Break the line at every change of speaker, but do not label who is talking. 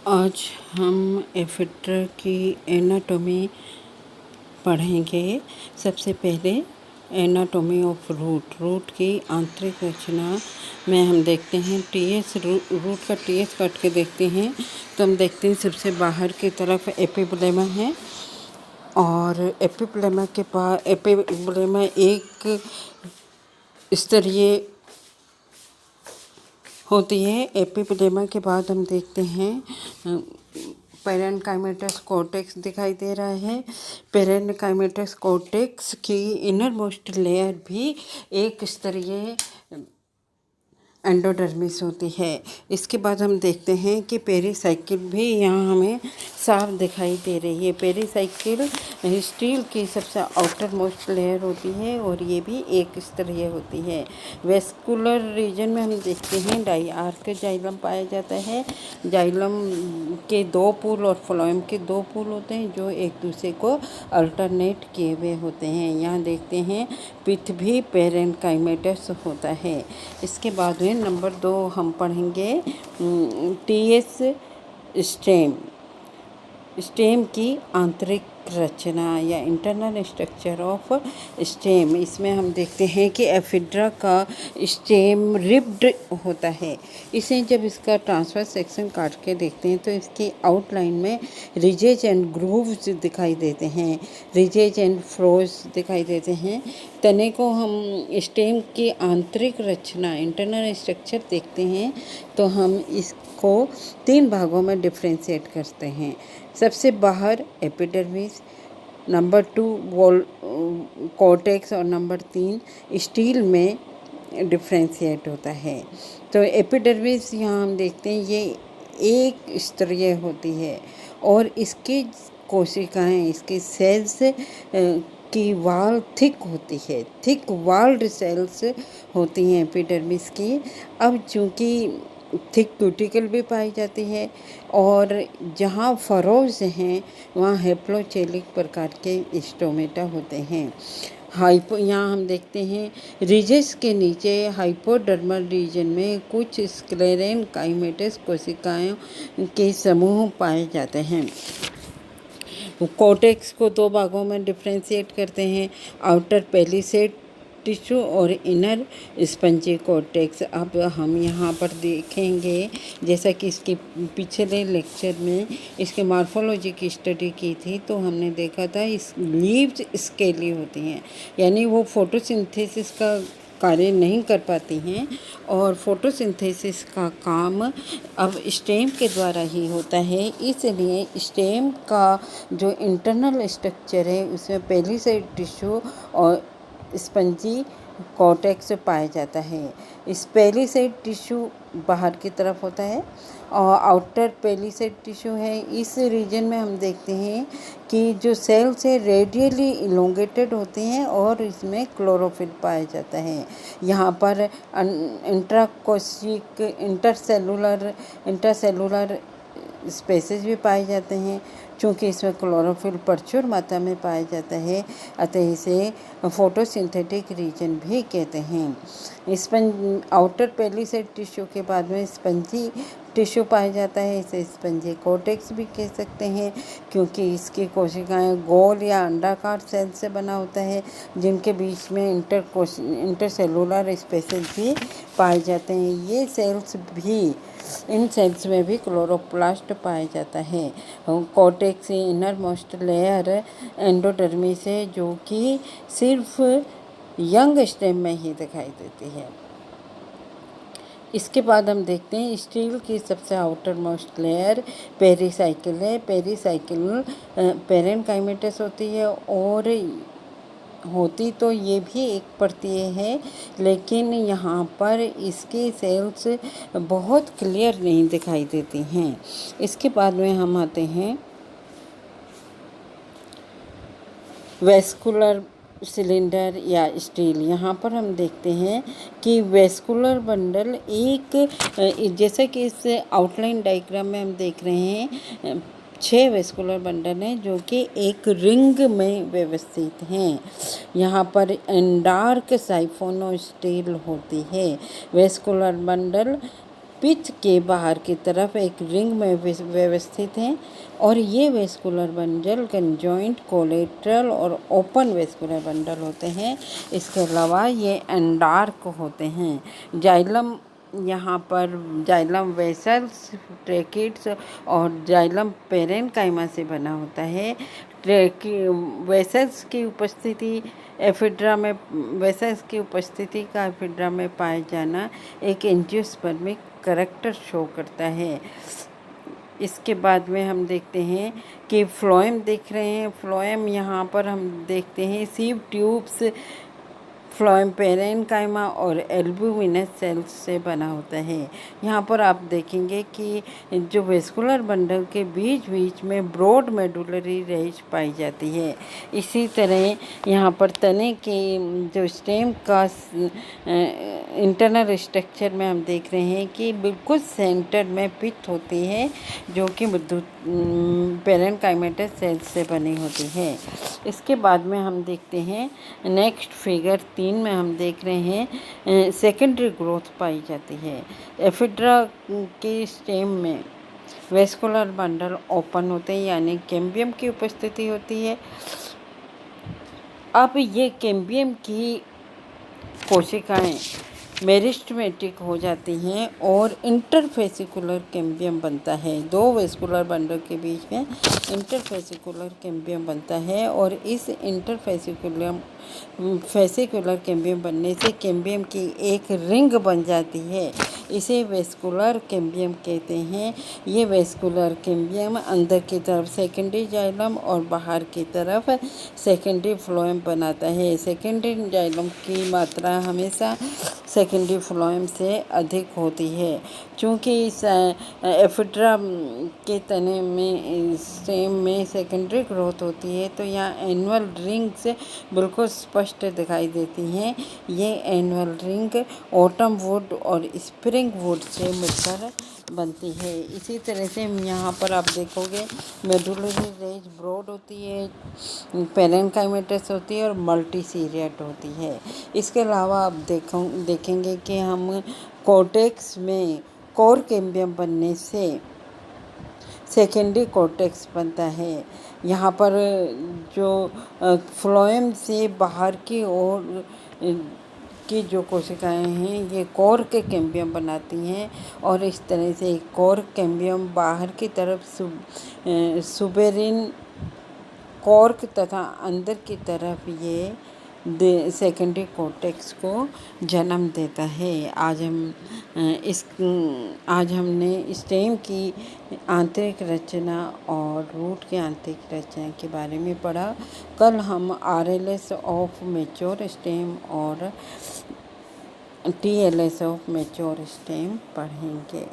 आज हम एफिड्रा की एनाटॉमी पढ़ेंगे। सबसे पहले एनाटॉमी ऑफ रूट की आंतरिक रचना में हम देखते हैं रूट का टीएस काट के देखते हैं तो हम देखते हैं सबसे बाहर की तरफ एपिब्लेमा है और एपिब्लेमा एक स्तरीय होती है। एपिब्लेमा के बाद हम देखते हैं पेरेन्काइमेटस कॉर्टेक्स दिखाई दे रहा है। पेरेन्काइमेटस कॉर्टेक्स की इनर मोस्ट लेयर भी एक स्तरीय एंडोडर्मिस होती है। इसके बाद हम देखते हैं कि पेरीसाइकिल भी यहाँ हमें साफ दिखाई दे रही है। पेरीसाइकिल स्टील की सबसे आउटर मोस्ट लेयर होती है और ये भी एक स्तरीय होती है। वेस्कुलर रीजन में हम देखते हैं डाइआर्क जाइलम पाया जाता है। जाइलम के दो पूल और फ्लोएम के दो पूल होते हैं जो एक दूसरे को अल्टरनेट किए हुए होते हैं। यहाँ देखते हैं पिथ भी पेरेन्काइमेटस होता है। इसके बाद में नंबर 2 हम पढ़ेंगे टीएस स्टेम की आंतरिक रचना या इंटरनल स्ट्रक्चर ऑफ स्टेम। इसमें हम देखते हैं कि एफिड्रा का स्टेम रिब्ड होता है। इसे जब इसका ट्रांसफर सेक्शन काट के देखते हैं तो इसकी आउटलाइन में रिजेज एंड ग्रूव्स दिखाई देते हैं, रिजेज एंड फ्रोज दिखाई देते हैं। तने को हम स्टेम की आंतरिक रचना इंटरनल स्ट्रक्चर देखते हैं तो हम इसको 3 भागों में डिफ्रेंशिएट करते हैं। सबसे बाहर एपिडर्मिस, नंबर 2 वॉल कॉर्टेक्स और नंबर 3 स्टील में डिफ्रेंशिएट होता है। तो एपिडर्मिस यहाँ हम देखते हैं ये एक स्तरीय होती है और इसकी कोशिकाएं, इसके सेल्स की वाल थिक होती है, थिक वाल्ड सेल्स होती हैं एपिडर्मिस की। अब चूँकि थिक क्यूटिकल भी पाई जाती है और जहाँ फरोज हैं वहाँ हेप्लोचेलिक प्रकार के स्टोमेटा होते हैं। यहाँ हम देखते हैं रिजेस के नीचे हाइपोडर्मल रीजन में कुछ स्क्लेरेन्काइमेटस कोशिकाओं के समूह पाए जाते हैं। कॉर्टेक्स को 2 भागों में डिफ्रेंशिएट करते हैं, आउटर पेलिसेड टिश्यू और इनर स्पंजी कॉर्टेक्स। अब हम यहाँ पर देखेंगे जैसा कि इसके पिछले लेक्चर में इसके मॉर्फोलॉजी की स्टडी की थी तो हमने देखा था इस लीव्स स्केली होती हैं, यानी वो फोटोसिंथेसिस का कार्य नहीं कर पाती हैं और फोटोसिंथेसिस का काम अब स्टेम के द्वारा ही होता है। इसलिए स्टेम का जो इंटरनल स्ट्रक्चर है उसमें पेलिसेड टिश्यू और स्पंजी कॉर्टेक्स पाया जाता है। इस पेलिसेड टिश्यू बाहर की तरफ होता है और आउटर पेलिसेड टिश्यू है। इस रीजन में हम देखते हैं कि जो सेल्स है रेडियली इलोंगेटेड होते हैं और इसमें क्लोरोफिल पाया जाता है। यहाँ पर इंट्राकोशिक इंटरसेलुलर स्पेसेस भी पाए जाते हैं। चूँकि इसमें क्लोरोफिल प्रचुर मात्रा में पाया जाता है अतः इसे फोटोसिंथेटिक रीजन भी कहते हैं। आउटर पेलिसेड टिश्यू के बाद में स्पंजी टिश्यू पाया जाता है, इसे स्पंजी कॉर्टेक्स भी कह सकते हैं क्योंकि इसकी कोशिकाएं गोल या अंडाकार सेल से बना होता है जिनके बीच में इंटरसेलुलर स्पेसेस भी पाए जाते हैं। ये सेल्स भी इन सेल्स में भी क्लोरोप्लास्ट पाया जाता है। Cortex inner most layer endodermis है जो कि सिर्फ यंग स्टेम में ही दिखाई देती है। इसके बाद हम देखते हैं स्टील की सबसे आउटर मोस्ट लेयर पेरीसाइकिल है। पेरीसाइकिल पेरेन्काइमेटस होती है और होती तो ये भी एक परतीय है लेकिन यहाँ पर इसके सेल्स बहुत क्लियर नहीं दिखाई देती हैं। इसके बाद में हम आते हैं वेस्कुलर सिलेंडर या स्टील। यहाँ पर हम देखते हैं कि वेस्कुलर बंडल एक जैसा कि इस आउटलाइन डायग्राम में हम देख रहे हैं 6 वेस्कुलर बंडल हैं जो कि एक रिंग में व्यवस्थित हैं। यहाँ पर एंडार्क साइफोनो स्टील होती है। वेस्कुलर बंडल पित्त के बाहर की तरफ एक रिंग में व्यवस्थित हैं और ये वेस्कुलर बंडल कंजॉइंट, कोलेटरल और ओपन वेस्कुलर बंडल होते हैं। इसके अलावा ये एंडार्क होते हैं। जाइलम, यहाँ पर जाइलम वेसल्स, ट्रैकिड्स और जाइलम पेरेन्काइमा से बना होता है। वेसल्स की उपस्थिति एफिड्रा में वेसल्स की उपस्थिति का एफिड्रा में पाए जाना एक एंजियोस्पर्मिक करैक्टर शो करता है। इसके बाद में हम देखते हैं कि फ्लोएम देख रहे हैं। फ्लोएम यहाँ पर हम देखते हैं सीव ट्यूब्स, फ्लोएम पेरेन्काइमा और एल्ब्यूमिनस सेल्स से बना होता है। यहाँ पर आप देखेंगे कि जो वेस्कुलर बंडल के बीच बीच में ब्रॉड मेडुलरी रेंज पाई जाती है। इसी तरह यहाँ पर तने के जो स्टेम का इंटरनल स्ट्रक्चर में हम देख रहे हैं कि बिल्कुल सेंटर में पित्त होती है, जो कि पेरेन्काइमेटस सेल्स से बनी होती है। इसके बाद में हम देखते हैं नेक्स्ट फिगर 3 में हम देख रहे हैं सेकेंडरी ग्रोथ पाई जाती है। एफिड्रा के स्टेम में वेस्कुलर बंडल ओपन होते हैं, यानी कैम्बियम की उपस्थिति होती है। अब ये कैम्बियम की कोशिकाएं मेरिस्टेमेटिक हो जाती हैं और इंटरफेसिकुलर कैम्बियम बनता है। दो वेस्कुलर बंडल के बीच में इंटरफेसिकुलर कैम्बियम बनता है और इस फेसिकुलर कैम्बियम बनने से कैम्बियम की एक रिंग बन जाती है। इसे वेस्कुलर कैम्बियम कहते हैं। ये वेस्कुलर कैम्बियम अंदर की तरफ सेकेंडरी जाइलम और बाहर की तरफ सेकेंडरी फ्लोएम बनाता है। सेकेंडरी जाइलम की मात्रा हमेशा सेकेंडरी फ्लोएम से अधिक होती है। चूँकि इस एफिड्रा के तने में स्टेम में सेकेंडरी ग्रोथ होती है, तो यहाँ एनुअल रिंग्स बिल्कुल स्पष्ट दिखाई देती हैं। ये एनुअल रिंग ऑटम वुड और स्प्रिंग वुड से मिलकर बनती है। इसी तरह से यहाँ पर आप देखोगे मेडुलरी रेंज ब्रॉड होती है, पेरेन्काइमेटस होती है और मल्टीसीरियट होती है। इसके अलावा आप देखेंगे कि हम कॉर्टेक्स में कोर कैम्बियम बनने से सेकेंडरी कॉर्टेक्स बनता है। यहाँ पर जो फ्लोएम से बाहर की ओर की जो कोशिकाएं हैं, ये कोर के कैम्बियम बनाती हैं और इस तरह से कोर कैम्बियम बाहर की तरफ सुबेरिन कॉर्क तथा अंदर की तरफ ये सेकेंडरी कॉर्टेक्स को जन्म देता है। आज हमने स्टेम की आंतरिक रचना और रूट की आंतरिक रचना के बारे में पढ़ा। कल हम RLS ऑफ मैच्योर स्टेम और TLS ऑफ मैच्योर स्टेम पढ़ेंगे।